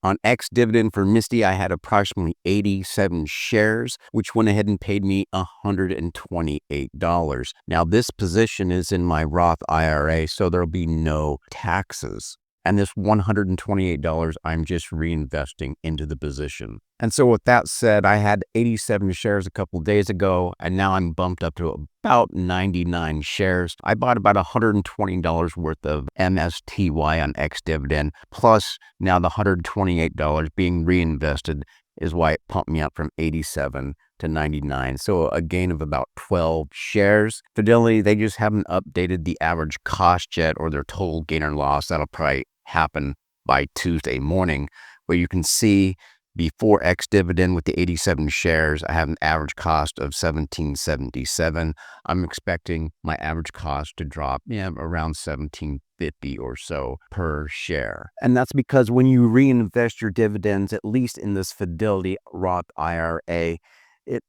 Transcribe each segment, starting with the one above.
On Dividend for MSTY, I had approximately 87 shares, which went ahead and paid me $128. Now, this position is in my Roth IRA, so there'll be no taxes. And this $128, I'm just reinvesting into the position. And so with that said, I had 87 shares a couple days ago, and now I'm bumped up to about 99 shares. I bought about $120 worth of MSTY on Dividend, plus now the $128 being reinvested is why it pumped me up from 87 to 99. So a gain of about 12 shares. Fidelity, they just haven't updated the average cost yet or their total gain or loss. That'll probably happen by Tuesday morning, where you can see before Dividend with the 87 shares, I have an average cost of $17.77. I'm expecting my average cost to drop around $17.50 or so per share. And that's because when you reinvest your dividends, at least in this Fidelity Roth IRA, it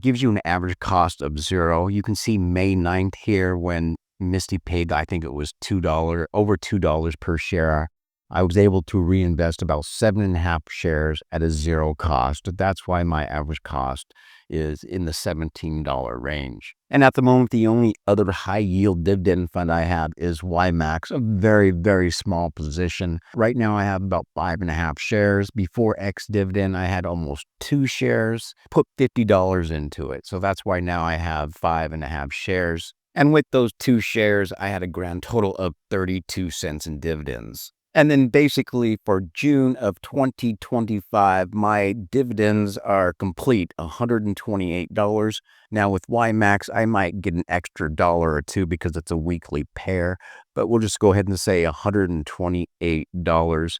gives you an average cost of $0. You can see May 9th here when MSTY paid, I think it was over $2 per share. I was able to reinvest about 7.5 shares at a $0 cost. That's why my average cost is in the $17 range. And at the moment, the only other high yield dividend fund I have is YieldMax, a very, very small position. Right now, I have about 5.5 shares. Before Dividend, I had almost 2 shares, put $50 into it. So that's why now I have 5.5 shares. And with those 2 shares, I had a grand total of 32 cents in dividends. And then basically for June of 2025, my dividends are complete, $128. Now with YieldMax, I might get an extra $1 or $2 because it's a weekly pair, but we'll just go ahead and say $128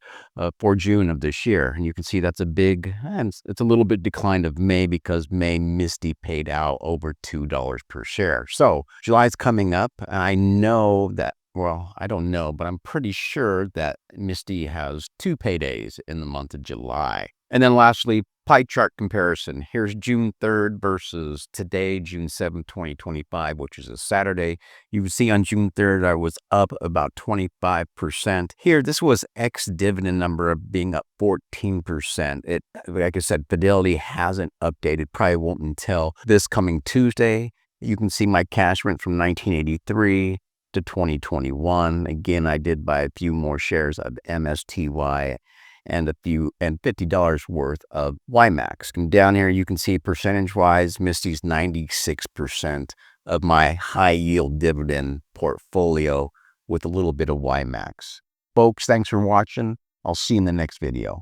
for June of this year. And you can see that's a big, and it's a little bit declined of May because May MSTY paid out over $2 per share. So July's coming up, and I know that, well, I don't know, but I'm pretty sure that MSTY has 2 paydays in the month of July. And then lastly, pie chart comparison. Here's June 3rd versus today, June 7th, 2025, which is a Saturday. You can see on June 3rd, I was up about 25%. Here, this was Dividend number of being up 14%. It, like I said, Fidelity hasn't updated, probably won't until this coming Tuesday. You can see my cash went from 1983 to 2021. Again, I did buy a few more shares of MSTY and $50 worth of YieldMax. And down here, you can see percentage-wise, MSTY's 96% of my high-yield dividend portfolio with a little bit of YieldMax. Folks, thanks for watching. I'll see you in the next video.